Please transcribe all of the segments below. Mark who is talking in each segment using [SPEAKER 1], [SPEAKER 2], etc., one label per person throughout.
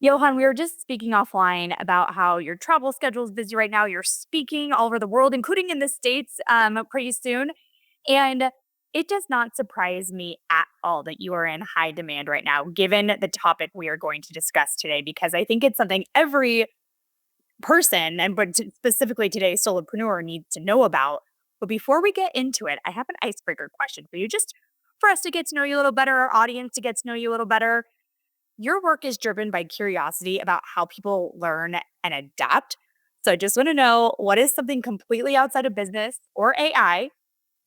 [SPEAKER 1] Johan, we were just speaking offline about how your travel schedule is busy right now. You're speaking all over the world, including in the States pretty soon. And it does not surprise me at all that you are in high demand right now, given the topic we are going to discuss today, because I think it's something every person, and specifically today's solopreneur, needs to know about. But before we get into it, I have an icebreaker question for you, just for us to get to know you a little better, our audience to get to know you a little better. Your work is driven by curiosity about how people learn and adapt. So I just want to know, what is something completely outside of business or AI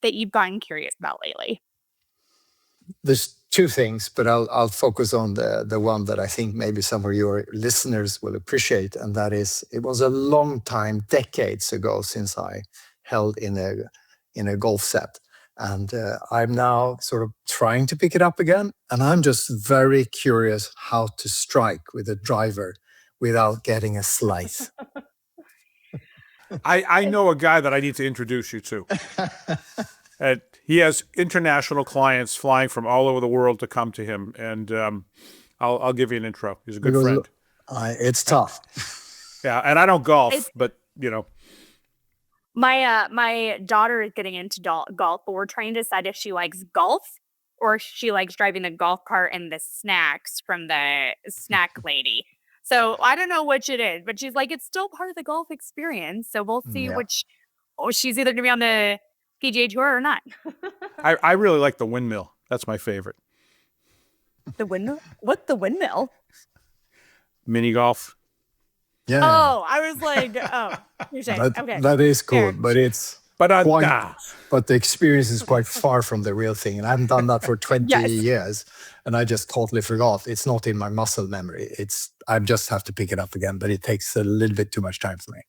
[SPEAKER 1] that you've gotten curious about lately?
[SPEAKER 2] There's two things, but I'll focus on the one that I think maybe some of your listeners will appreciate, and that is, it was a long time, decades ago, since I held in a golf set. And I'm now sort of trying to pick it up again. And I'm just very curious how to strike with a driver without getting a slice.
[SPEAKER 3] I know a guy that I need to introduce you to. He has international clients flying from all over the world to come to him. And I'll give you an intro. He's a good friend.
[SPEAKER 2] It's tough.
[SPEAKER 3] Yeah, and I don't golf, but, you know.
[SPEAKER 1] My daughter is getting into golf, but we're trying to decide if she likes golf or if she likes driving the golf cart and the snacks from the snack lady. So I don't know which it is, but she's like, it's still part of the golf experience. So we'll see which. Oh, she's either going to be on the PGA Tour or not.
[SPEAKER 3] I really like the windmill. That's my favorite.
[SPEAKER 1] The windmill? What's the windmill?
[SPEAKER 3] Mini golf.
[SPEAKER 2] Yeah.
[SPEAKER 1] Oh, I was like, you're saying, okay.
[SPEAKER 2] That is cool,
[SPEAKER 1] Fair.
[SPEAKER 2] but the experience is quite far from the real thing. And I haven't done that for 20 years, and I just totally forgot. It's not in my muscle memory. I just have to pick it up again, but it takes a little bit too much time for me.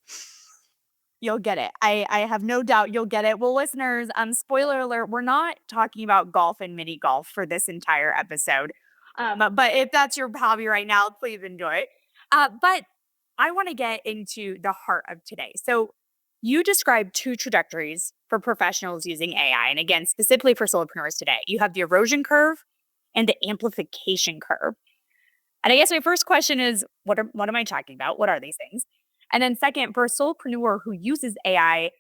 [SPEAKER 1] You'll get it. I have no doubt you'll get it. Well, listeners, spoiler alert, we're not talking about golf and mini golf for this entire episode. But if that's your hobby right now, please enjoy it. But I want to get into the heart of today. So you described two trajectories for professionals using AI. And again, specifically for solopreneurs today, you have the erosion curve and the amplification curve. And I guess my first question is, what am I talking about? What are these things? And then second, for a solopreneur who uses AI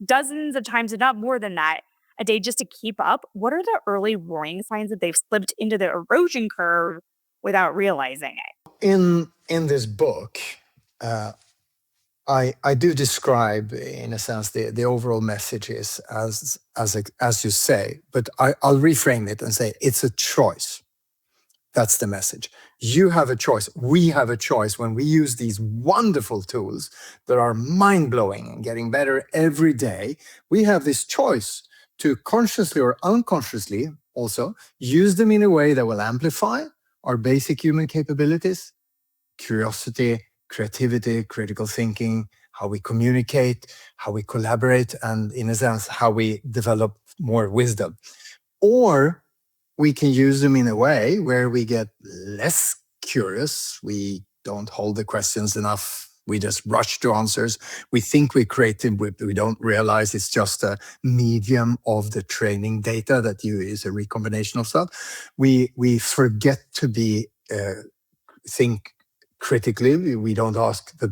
[SPEAKER 1] dozens of times, if not more than that, a day just to keep up, what are the early warning signs that they've slipped into the erosion curve without realizing it?
[SPEAKER 2] In this book, I do describe, in a sense, the overall message is as you say, but I'll reframe it and say it's a choice. That's the message. You have a choice. We have a choice when we use these wonderful tools that are mind-blowing and getting better every day. We have this choice to consciously or unconsciously also use them in a way that will amplify our basic human capabilities, curiosity, creativity, critical thinking, how we communicate, how we collaborate, and in a sense, how we develop more wisdom. Or we can use them in a way where we get less curious. We don't hold the questions enough. We just rush to answers. We think we're creative, but we don't realize it's just a medium of the training data that is a recombination of stuff. We forget to think critically. We don't ask the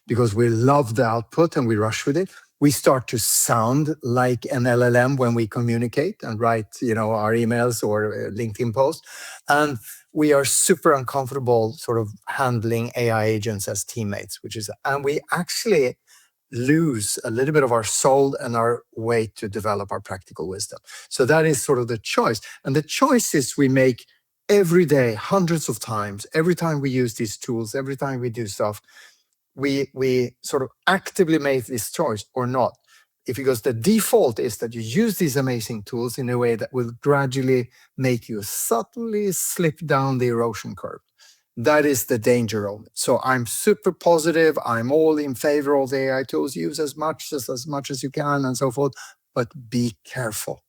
[SPEAKER 2] because we love the output and we rush with it. We start to sound like an LLM when we communicate and write, our emails or LinkedIn posts. And we are super uncomfortable sort of handling AI agents as teammates, and we actually lose a little bit of our soul and our way to develop our practical wisdom. So that is sort of the choice. And the choices we make every day, hundreds of times, every time we use these tools, every time we do stuff, we sort of actively make this choice or not. Because the default is that you use these amazing tools in a way that will gradually make you subtly slip down the erosion curve. That is the danger of it. So I'm super positive. I'm all in favor of the AI tools. Use as much as you can and so forth. But be careful.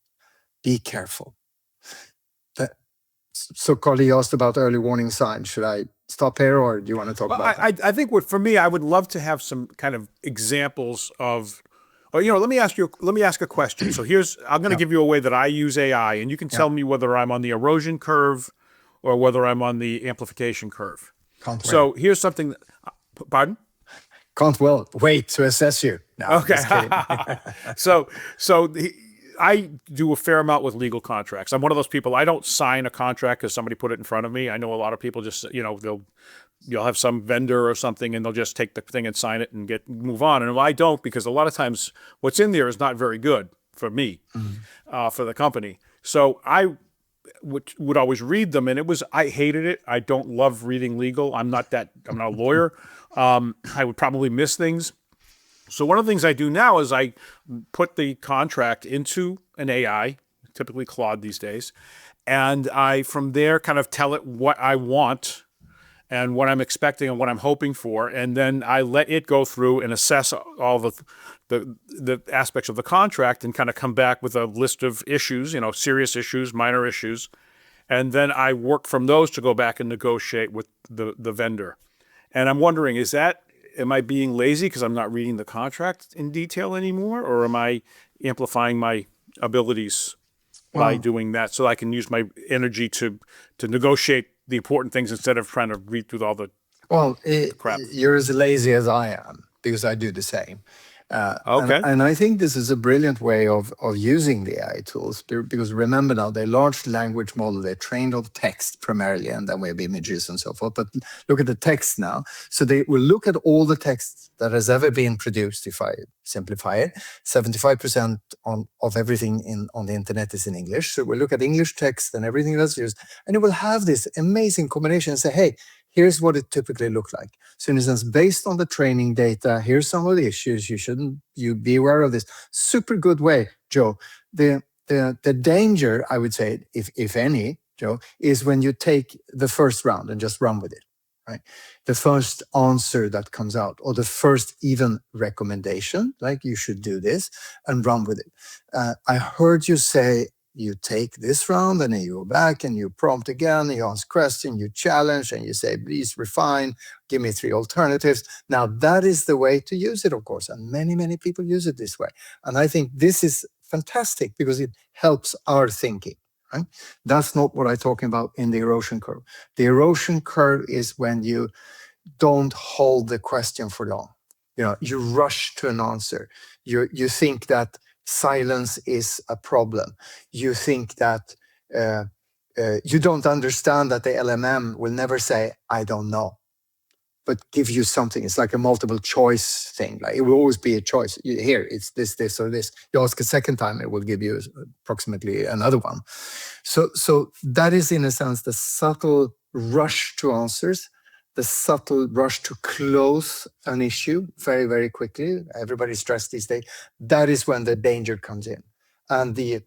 [SPEAKER 2] Be careful. So Carly asked about early warning signs. Should I stop here, or do you want to talk about that?
[SPEAKER 3] I think for me, I would love to have some kind of examples of, let me ask a question. So I'm going to give you a way that I use AI, and you can tell me whether I'm on the erosion curve or whether I'm on the amplification curve.
[SPEAKER 2] Can't wait.
[SPEAKER 3] So here's something. Pardon?
[SPEAKER 2] Can't wait to assess you. No, I'm
[SPEAKER 3] Okay.
[SPEAKER 2] just kidding.
[SPEAKER 3] I do a fair amount with legal contracts. I'm one of those people. I don't sign a contract because somebody put it in front of me. I know a lot of people just, you'll have some vendor or something and they'll just take the thing and sign it and move on. And I don't, because a lot of times what's in there is not very good for me, for the company. So I would always read them, and I hated it. I don't love reading legal. I'm not a lawyer. I would probably miss things. So one of the things I do now is I put the contract into an AI, typically Claude these days, and I from there kind of tell it what I want and what I'm expecting and what I'm hoping for, and then I let it go through and assess all the aspects of the contract and kind of come back with a list of issues, serious issues, minor issues, and then I work from those to go back and negotiate with the vendor. And I'm wondering, am I being lazy because I'm not reading the contract in detail anymore, or am I amplifying my abilities by doing that so I can use my energy to negotiate the important things instead of trying to read through all the crap?
[SPEAKER 2] You're as lazy as I am, because I do the same.
[SPEAKER 3] Okay.
[SPEAKER 2] And I think this is a brilliant way of using the AI tools, because remember now, they're large language model, they're trained on text primarily, and then we have images and so forth. But look at the text now. So they will look at all the text that has ever been produced. If I simplify it, 75% of everything on the internet is in English. So we'll look at English text and everything that's used, and it will have this amazing combination and say, hey, here's what it typically looks like. So in a sense, based on the training data, here's some of the issues. You be aware of this. Super good way, Joe. The danger, I would say, if any, Joe, is when you take the first round and just run with it, right? The first answer that comes out, or the first even recommendation, like you should do this, and run with it. I heard you say, you take this round and then you go back and you prompt again, you ask question, you challenge, and you say, please refine, give me 3 alternatives. Now that is the way to use it, of course. And many, many people use it this way. And I think this is fantastic because it helps our thinking, right? That's not what I'm talking about in the erosion curve. The erosion curve is when you don't hold the question for long. You rush to an answer. You think that silence is a problem. You think that you don't understand that the LMM will never say, I don't know, but give you something. It's like a multiple choice thing. Like it will always be a choice. Here, it's this, or this. You ask a second time, it will give you approximately another one. So that is, in a sense, the subtle rush to answers, the subtle rush to close an issue very, very quickly. Everybody's stressed these days. That is when the danger comes in. And the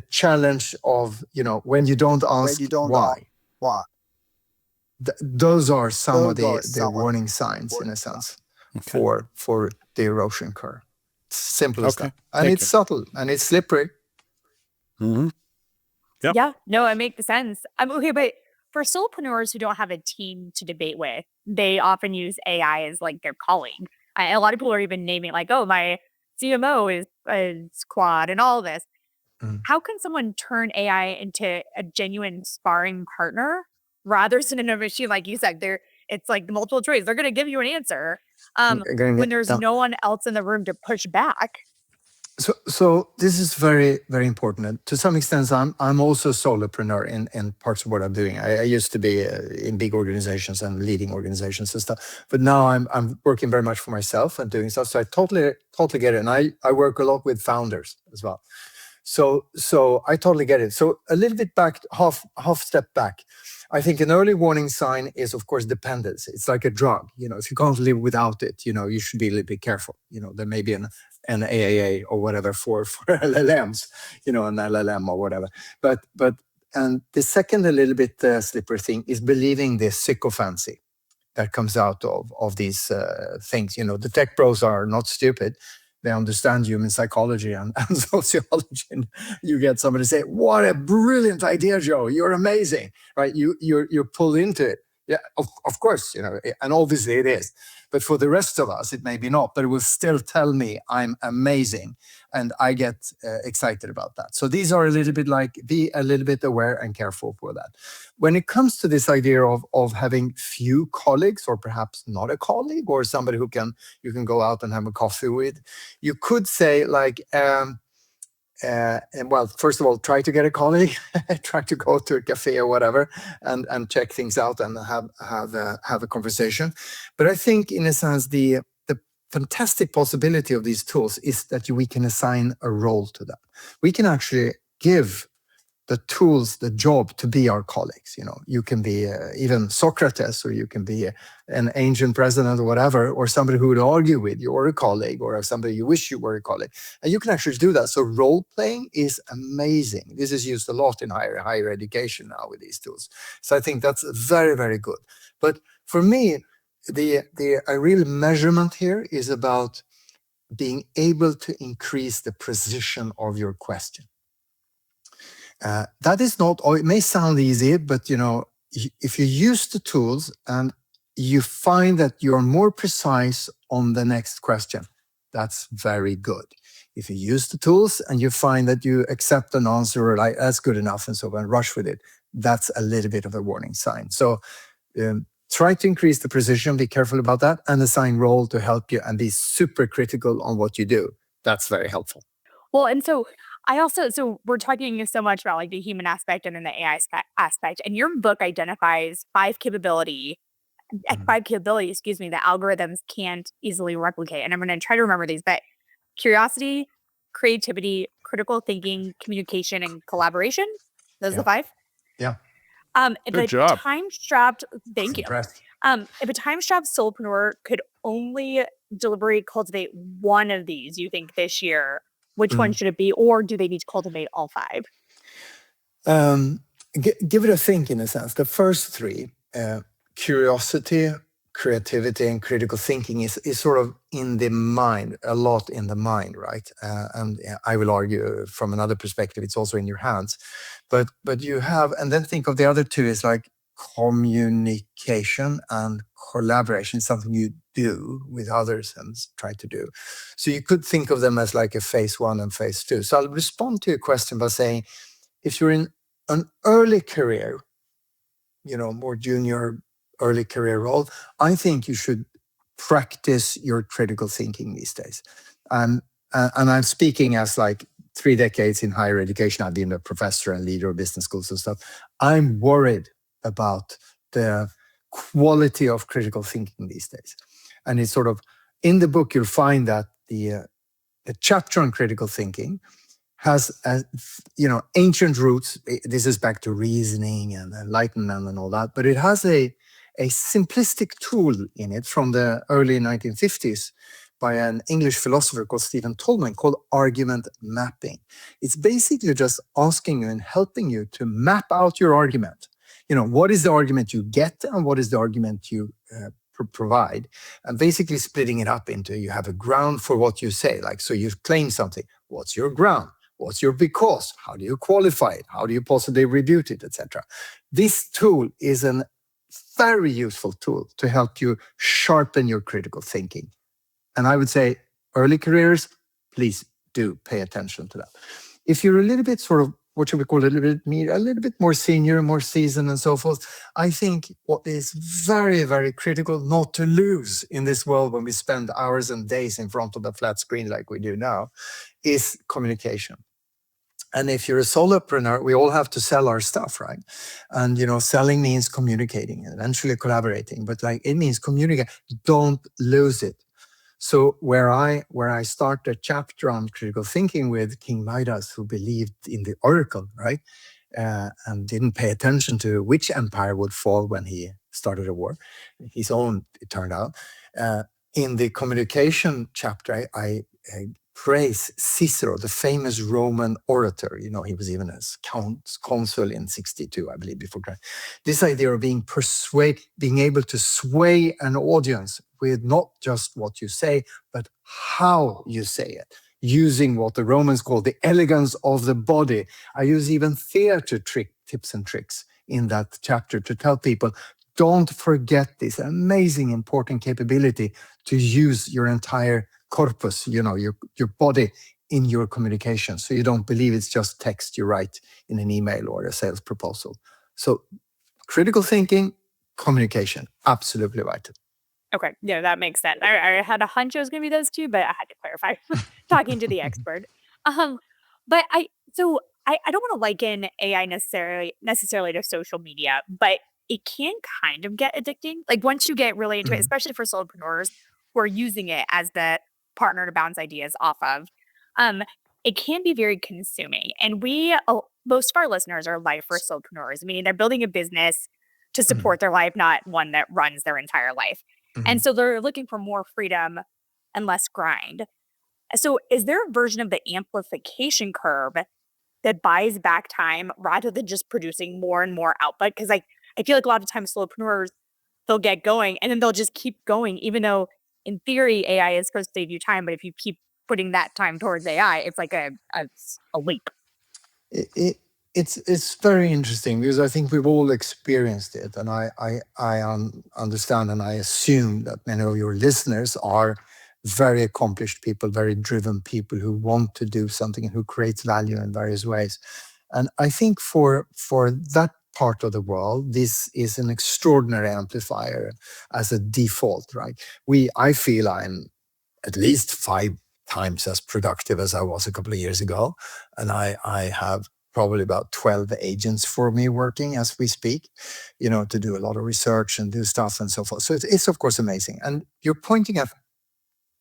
[SPEAKER 2] challenge of, when you don't ask why. Those are some of the warning signs, in a sense, for the erosion curve. Simple as that. And it's subtle and it's slippery.
[SPEAKER 3] Mm-hmm. Yep.
[SPEAKER 1] Yeah, no, it makes sense. Okay, but for solopreneurs who don't have a team to debate with, they often use AI as like their calling. A lot of people are even naming like, oh, my CMO is Quad and all this. How can someone turn AI into a genuine sparring partner rather than a machine? Like you said, it's like the multiple choice. They're going to give you an answer when there's no one else in the room to push back.
[SPEAKER 2] So this is very, very important. And to some extent, I'm also a solopreneur in parts of what I'm doing. I used to be in big organizations and leading organizations and stuff, but now I'm working very much for myself and doing stuff. So I totally get it. And I work a lot with founders as well. So I totally get it. So a little bit back, half step back. I think an early warning sign is, of course, dependence. It's like a drug. If you can't live without it, you should be a little bit careful. There may be an AAA or whatever for LLMs, an LLM or whatever. And the second, a little bit slippery thing is believing the sycophancy that comes out of these things. The tech pros are not stupid. They understand human psychology and sociology. And you get somebody say, what a brilliant idea, Joe. You're amazing, right? You're pulled into it. Yeah, of course, and obviously it is. But for the rest of us, it may be not, but it will still tell me I'm amazing. And I get excited about that. So these are a little bit like, be a little bit aware and careful for that. When it comes to this idea of having few colleagues, or perhaps not a colleague, or somebody who you can go out and have a coffee with, you could say like, and well, first of all, try to get a colleague, try to go to a cafe or whatever, and check things out and have a conversation. But I think, in a sense, the fantastic possibility of these tools is that we can assign a role to them. We can actually give the tools the job to be our colleagues. You can be even Socrates, or you can be an ancient president or whatever, or somebody who would argue with you, or a colleague, or somebody you wish you were a colleague. And you can actually do that. So role playing is amazing. This is used a lot in higher education now with these tools. So I think that's very, very good. But for me, the real measurement here is about being able to increase the precision of your question. That is not, or it may sound easy, but if you use the tools and you find that you're more precise on the next question, that's very good. If you use the tools and you find that you accept an answer like that's good enough and so on, rush with it, that's a little bit of a warning sign. So try to increase the precision, be careful about that, and assign role to help you, and be super critical on what you do. That's very helpful.
[SPEAKER 1] Well, and so we're talking so much about like the human aspect and then the AI aspect, and your book identifies five capabilities, that algorithms can't easily replicate. And I'm going to try to remember these, but curiosity, creativity, critical thinking, communication, and collaboration. Those are the five?
[SPEAKER 2] Yeah.
[SPEAKER 1] If
[SPEAKER 3] Good job.
[SPEAKER 1] time-strapped, thank you. If a time-strapped solopreneur could only deliberately cultivate one of these, you think this year, which one should it be, or do they need to cultivate all five?
[SPEAKER 2] Give it a think, in a sense. The first three, curiosity, creativity, and critical thinking, is sort of in the mind, a lot in the mind, right? And I will argue from another perspective, it's also in your hands. But you have, and then think of the other two is like communication and collaboration, something you do with others and try to do. So you could think of them as like a phase one and phase two. So I'll respond to your question by saying, if you're in an early career, more junior, early career role, I think you should practice your critical thinking these days. And I'm speaking as like 3 decades in higher education. I've been a professor and leader of business schools and stuff. I'm worried about the quality of critical thinking these days. And it's sort of, in the book, you'll find that the chapter on critical thinking has ancient roots. This is back to reasoning and enlightenment and all that, but it has a simplistic tool in it from the early 1950s by an English philosopher called Stephen Tolman, called argument mapping. It's basically just asking you and helping you to map out your argument. What is the argument you get and what is the argument you provide, and basically splitting it up into, you have a ground for what you say. Like, so you claim something. What's your ground? What's your because? How do you qualify it? How do you possibly rebut it, etc.? This tool is a very useful tool to help you sharpen your critical thinking. And I would say, early careers, please do pay attention to that. If you're a little bit sort of, what should we call it, a little bit more senior, more seasoned and so forth, I think what is very, very critical not to lose in this world when we spend hours and days in front of the flat screen like we do now is communication. And if you're a solopreneur, we all have to sell our stuff, right? And, selling means communicating and eventually collaborating, but it means communicate. Don't lose it. So where I start a chapter on critical thinking with King Midas, who believed in the oracle, right? And didn't pay attention to which empire would fall when he started a war. His own, it turned out. In the communication chapter, I praise Cicero, the famous Roman orator. He was even a consul in 62, I believe, before Christ. This idea of being able to sway an audience with not just what you say, but how you say it, using what the Romans called the elegance of the body. I use even theater tips and tricks in that chapter to tell people, don't forget this amazing, important capability to use your entire corpus, your body in your communication. So you don't believe it's just text you write in an email or a sales proposal. So critical thinking, communication, absolutely vital.
[SPEAKER 1] Okay, yeah, that makes sense. I had a hunch it was going to be those two, but I had to clarify. Talking to the expert. Um, but I don't want to liken AI necessarily to social media, but it can kind of get addicting. Like once you get really into it,
[SPEAKER 2] Mhm.
[SPEAKER 1] especially for solopreneurs who are using it as the partner to bounce ideas off of, um, it can be very consuming. And most of our listeners are life for solopreneurs. I mean, they're building a business to
[SPEAKER 2] Mhm.
[SPEAKER 1] support their life, not one that runs their entire life. And
[SPEAKER 2] Mhm.
[SPEAKER 1] so they're looking for more freedom and less grind. So is there a version of the amplification curve that buys back time rather than just producing more and more output? Because I feel like a lot of times solopreneurs, they'll get going and then they'll just keep going, even though in theory AI is supposed to save you time. But if you keep putting that time towards AI, it's like a leap.
[SPEAKER 2] it, it it's very interesting because I think we've all experienced it, and I understand and I assume that many of your listeners are very accomplished people, very driven people who want to do something and who creates value in various ways. And I think for that part of the world, this is an extraordinary amplifier as a default, right? I feel I'm at least 5 times as productive as I was a couple of years ago. And I have probably about 12 agents for me working as we speak, to do a lot of research and do stuff and so forth. So it's of course amazing. And you're pointing at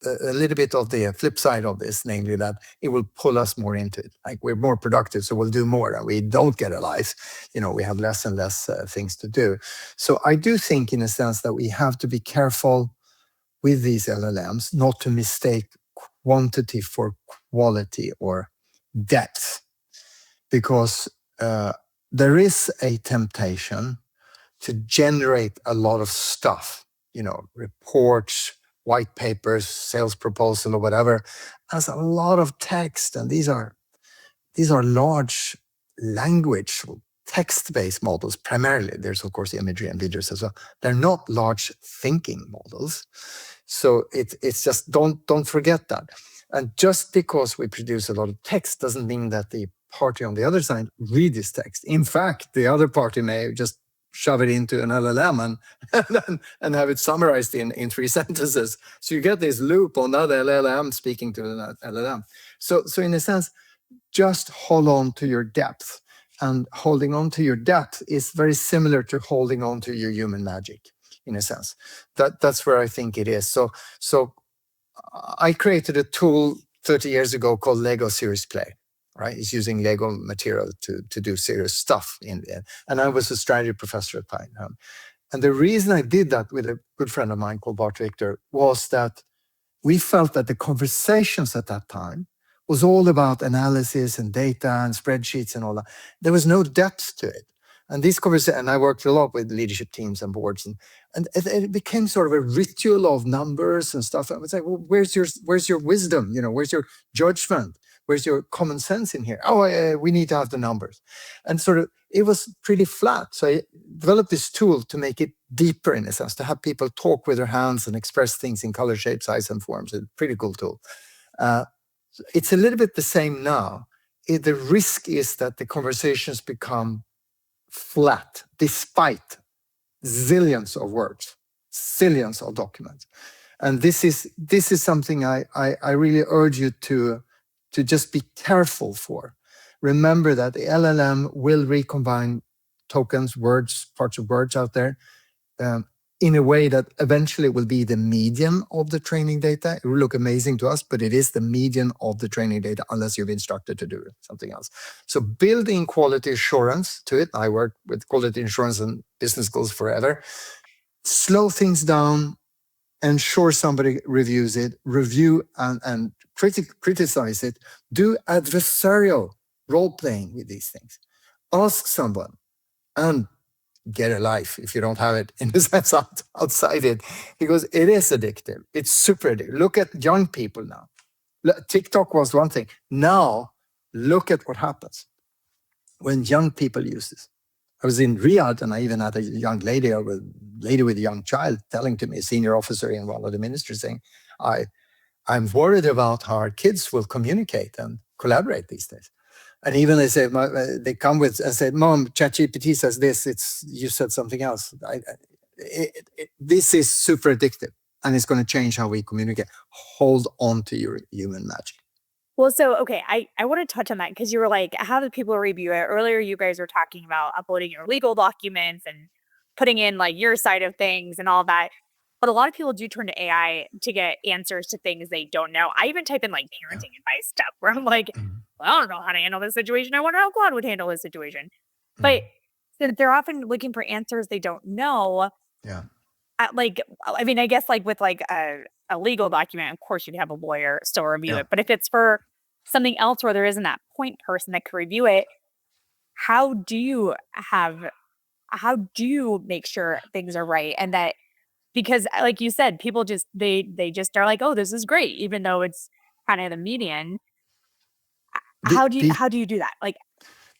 [SPEAKER 2] a little bit of the flip side of this, namely that it will pull us more into it. Like we're more productive, so we'll do more, and we don't get a life. We have less and less things to do. So I do think, in a sense, that we have to be careful with these LLMs not to mistake quantity for quality or depth, because there is a temptation to generate a lot of stuff, reports, white papers, sales proposal, or whatever, as a lot of text. And these are large language text-based models primarily. There's of course imagery and videos as well. They're not large thinking models. So it's just don't forget that. And just because we produce a lot of text doesn't mean that the party on the other side read this text. In fact, the other party may just shove it into an LLM and have it summarized in 3 sentences. So you get this loop on another LLM speaking to an LLM. So in a sense, just hold on to your depth. And holding on to your depth is very similar to holding on to your human magic, in a sense. That's where I think it is. So I created a tool 30 years ago called Lego Serious Play. Right, it's using Lego material to do serious stuff in there. And I was a strategy professor at Pine. And the reason I did that with a good friend of mine called Bart Victor was that we felt that the conversations at that time was all about analysis and data and spreadsheets and all that. There was no depth to it. And this conversation, and I worked a lot with leadership teams and boards, and it became sort of a ritual of numbers and stuff. I was like, well, where's your wisdom? Where's your judgment? Where's your common sense in here? Oh, we need to have the numbers. And sort of, it was pretty flat. So I developed this tool to make it deeper, in a sense, to have people talk with their hands and express things in color, shape, size, and forms. It's a pretty cool tool. It's a little bit the same now. The risk is that the conversations become flat, despite zillions of words, zillions of documents. And this is something I really urge you to just be careful for. Remember that the LLM will recombine tokens, words, parts of words out there, in a way that eventually will be the median of the training data. It will look amazing to us, but it is the median of the training data unless you've instructed to do something else. So building quality assurance to it. I work with quality assurance and business schools forever. Slow things down, ensure somebody reviews it, review and criticize it. Do adversarial role-playing with these things. Ask someone and get a life if you don't have it, in the sense outside it, because it is addictive. It's super addictive. Look at young people now. TikTok was one thing. Now, look at what happens when young people use this. I was in Riyadh, and I even had a young lady, or a lady with a young child, telling to me, a senior officer in one of the ministries, saying, I'm worried about how our kids will communicate and collaborate these days. And even they say, they come with and say, Mom, ChatGPT says this, you said something else. This is super addictive, and it's going to change how we communicate. Hold on to your human magic.
[SPEAKER 1] Well, so, okay, I want to touch on that because you were like, how do people review it? Earlier, you guys were talking about uploading your legal documents and putting in like your side of things and all that. But a lot of people do turn to AI to get answers to things they don't know. I even type in like parenting advice stuff where I'm like, well, I don't know how to handle this situation. I wonder how Claude would handle this situation. But since they're often looking for answers they don't know.
[SPEAKER 2] Yeah.
[SPEAKER 1] I mean, I guess like with like a legal document, of course you'd have a lawyer still review it. But if it's for something else where there isn't that point person that could review it, how do you make sure things are right? And that, because like you said, people just, they just are like, oh, this is great, even though it's kind of the median. How do you do that? Like,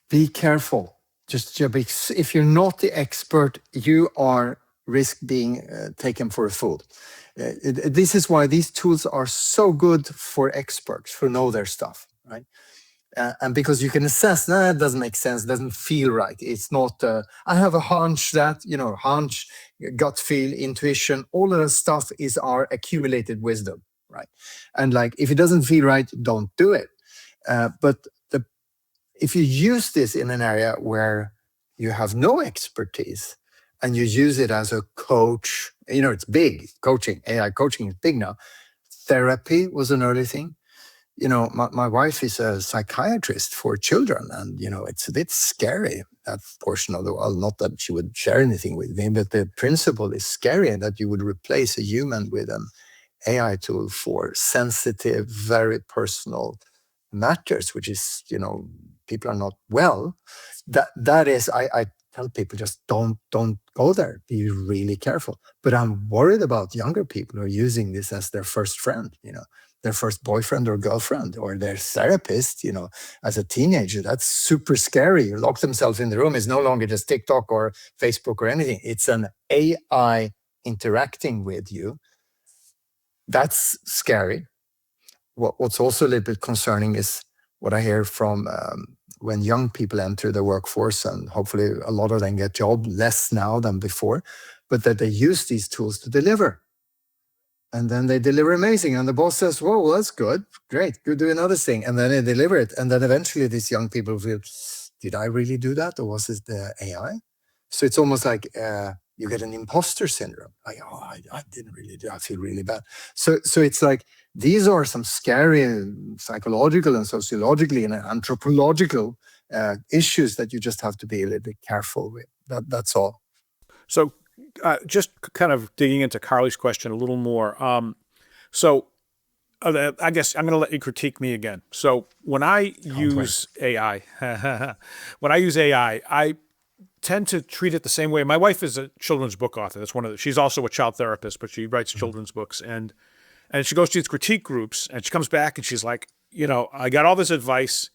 [SPEAKER 2] be careful. Just if you're not the expert, you are risk being taken for a fool. This is why these tools are so good for experts who know their stuff, right? And because you can assess, it doesn't make sense, doesn't feel right. It's not, I have a hunch that, hunch, gut feel, intuition, all of that stuff is our accumulated wisdom, right? And like, if it doesn't feel right, don't do it. But if you use this in an area where you have no expertise and you use it as a coach, it's big. Coaching, AI coaching is big now. Therapy was an early thing. My wife is a psychiatrist for children, and, it's a bit scary, that portion of the world. Not that she would share anything with me, but the principle is scary, that you would replace a human with an AI tool for sensitive, very personal matters, which is, people are not well. That is, I tell people, just don't go there. Be really careful. But I'm worried about younger people who are using this as their first friend, their first boyfriend or girlfriend, or their therapist, as a teenager. That's super scary. You lock themselves in the room. It's no longer just TikTok or Facebook or anything. It's an AI interacting with you. That's scary. What's also a little bit concerning is what I hear from when young people enter the workforce, and hopefully a lot of them get jobs, less now than before, but that they use these tools to deliver. And then they deliver amazing. And the boss says, whoa, well, that's good. Great. Go do another thing. And then they deliver it. And then eventually these young people feel, did I really do that? Or was it the AI? So it's almost like you get an imposter syndrome. Like, oh, I didn't really do it. I feel really bad. So it's like, these are some scary psychological and sociologically and anthropological issues that you just have to be a little bit careful with. That's all.
[SPEAKER 3] So just kind of digging into Carly's question a little more. I guess I'm going to let you critique me again. So when I use AI, I tend to treat it the same way. My wife is a children's book author. That's she's also a child therapist, but she writes children's books. And she goes to these critique groups, and she comes back and she's like, I got all this advice,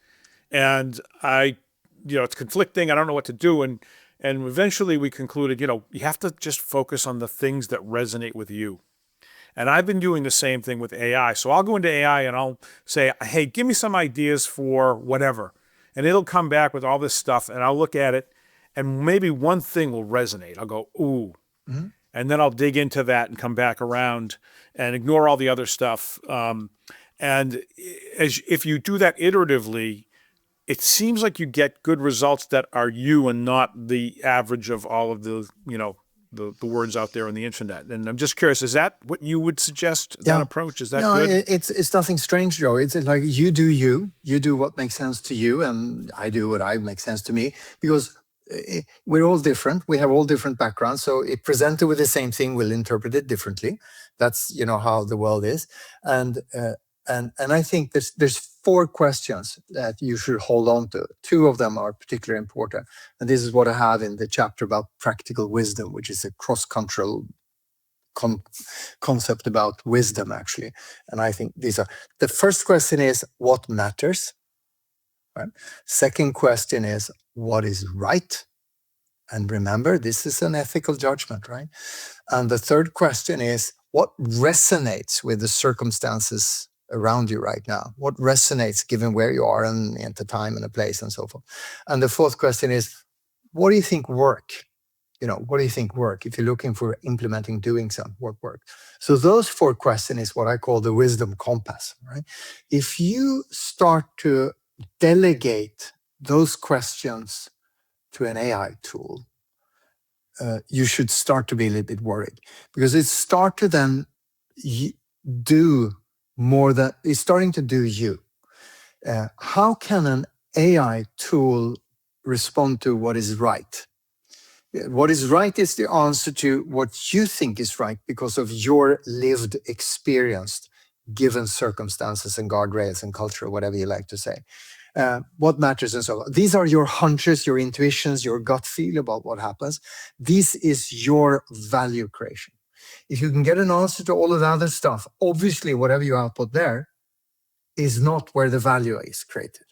[SPEAKER 3] and it's conflicting. I don't know what to do. And eventually we concluded, you have to just focus on the things that resonate with you. And I've been doing the same thing with AI. So I'll go into AI and I'll say, hey, give me some ideas for whatever. And it'll come back with all this stuff, and I'll look at it, and maybe one thing will resonate. I'll go, ooh. Mm-hmm. And then I'll dig into that and come back around and ignore all the other stuff. And if you do that iteratively, it seems like you get good results that are you and not the average of all of the, the words out there on the internet. And I'm just curious, is that what you would suggest, that approach? Is that good?
[SPEAKER 2] No, it's nothing strange, Joe. It's like you do what makes sense to you, and I do what makes sense to me, because we're all different. We have all different backgrounds. So if presented with the same thing, we'll interpret it differently. That's, how the world is. And I think there's 4 questions that you should hold on to. 2 of them are particularly important. And this is what I have in the chapter about practical wisdom, which is a cross-cultural concept about wisdom, actually. And I think these are, the first question is, what matters? Right? Second question is, what is right? And remember, this is an ethical judgment, right? And the third question is, what resonates with the circumstances around you right now? What resonates given where you are and at the time and the place and so forth? And the fourth question is, what do you think work? What do you think work? If you're looking for implementing, doing some work. So those four questions is what I call the wisdom compass, right? If you start to delegate those questions to an AI tool, you should start to be a little bit worried, because it start to then do more than it's starting to do you. How can an AI tool respond to what is right? What is right is the answer to what you think is right because of your lived experience, given circumstances and guardrails and culture, whatever you like to say. What matters and so on. These are your hunches, your intuitions, your gut feel about what happens. This is your value creation. If you can get an answer to all of the other stuff, obviously whatever you output there is not where the value is created.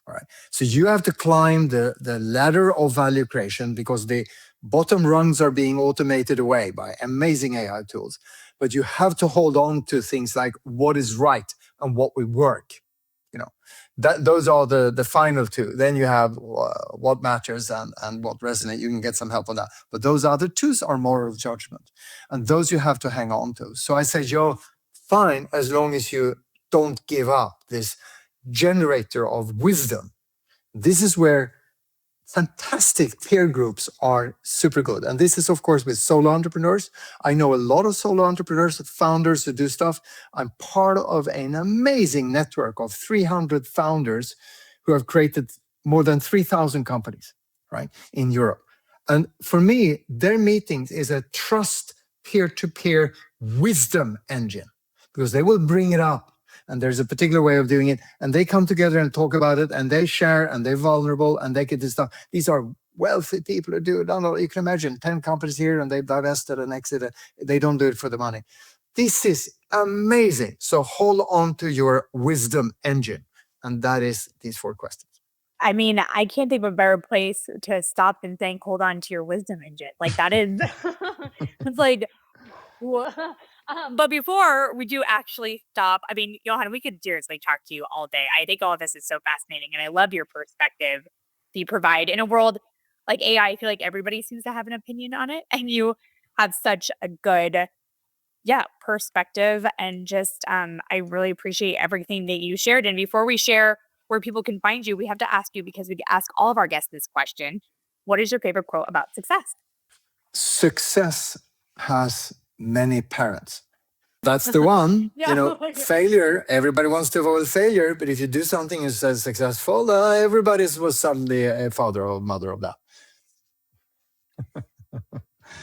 [SPEAKER 2] All right. So you have to climb the ladder of value creation, because the bottom rungs are being automated away by amazing AI tools. But you have to hold on to things like what is right and what will work. Those are the final two. Then you have what matters and what resonates. You can get some help on that. But those other two are moral judgment. And those you have to hang on to. So I say, Joe, fine, as long as you don't give up this generator of wisdom. This is where fantastic peer groups are super good. And this is, of course, with solo entrepreneurs. I know a lot of solo entrepreneurs, founders who do stuff. I'm part of an amazing network of 300 founders who have created more than 3,000 companies, right, in Europe. And for me, their meetings is a trust peer-to-peer wisdom engine, because they will bring it up. And there's a particular way of doing it. And they come together and talk about it, and they share, and they're vulnerable, and they get this stuff. These are wealthy people who do it. You can imagine 10 companies here, and they've divested and exited. They don't do it for the money. This is amazing. So hold on to your wisdom engine. And that is these four questions.
[SPEAKER 1] I mean, I can't think of a better place to stop than saying, hold on to your wisdom engine. Like that is, it's like, but before we do actually stop, I mean, Johan, we could seriously talk to you all day. I think all of this is so fascinating, and I love your perspective that you provide in a world like AI. I feel like everybody seems to have an opinion on it, and you have such a good, perspective. And just, I really appreciate everything that you shared. And before we share where people can find you, we have to ask you, because we ask all of our guests this question: what is your favorite quote about success?
[SPEAKER 2] Success has many parents. That's the one. Failure, everybody wants to avoid failure, but if you do something and say successful, everybody was suddenly a father or mother of that.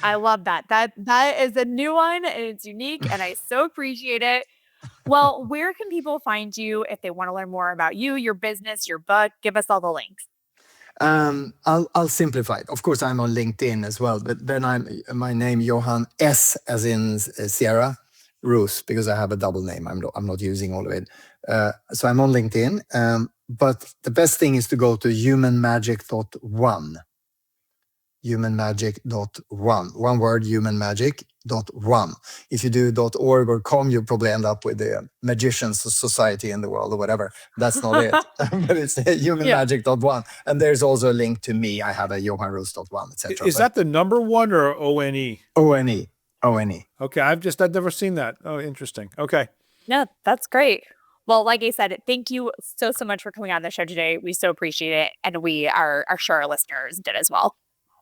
[SPEAKER 1] I love that. That is a new one, and it's unique, and I so appreciate it. Well, where can people find you if they want to learn more about you, your business, your book? Give us all the links.
[SPEAKER 2] I'll simplify it. Of course, I'm on LinkedIn as well, but then my name Johan S as in Sierra Roos, because I have a double name. I'm not using all of it. So I'm on LinkedIn. But the best thing is to go to humanmagic.one. Humanmagic.one. One word, humanmagic.one. If you do .org or .com, you probably end up with the magicians society in the world or whatever. That's not it. But it's humanmagic.one. And there's also a link to me. I have a johanroos.one, etc.
[SPEAKER 3] Is that the number one or ONE?
[SPEAKER 2] ONE. ONE.
[SPEAKER 3] Okay, I've never seen that. Oh, interesting. Okay.
[SPEAKER 1] No, that's great. Well, like I said, thank you so much for coming on the show today. We so appreciate it. And we are sure our listeners did as well.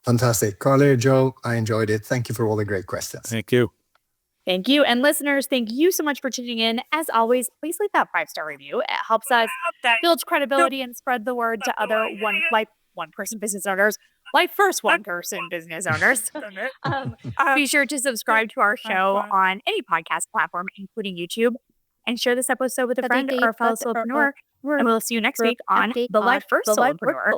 [SPEAKER 2] Fantastic. Carly, Joe, I enjoyed it. Thank you for all the great questions.
[SPEAKER 3] Thank you.
[SPEAKER 1] Thank you. And listeners, thank you so much for tuning in. As always, please leave that 5-star review. It helps us build credibility and spread the word to other one-person business owners. Life first one-person business owners. Be sure to subscribe to our show on any podcast platform, including YouTube, and share this episode with a friend or a fellow solopreneur. And we'll see you next week on The Life First Solopreneur.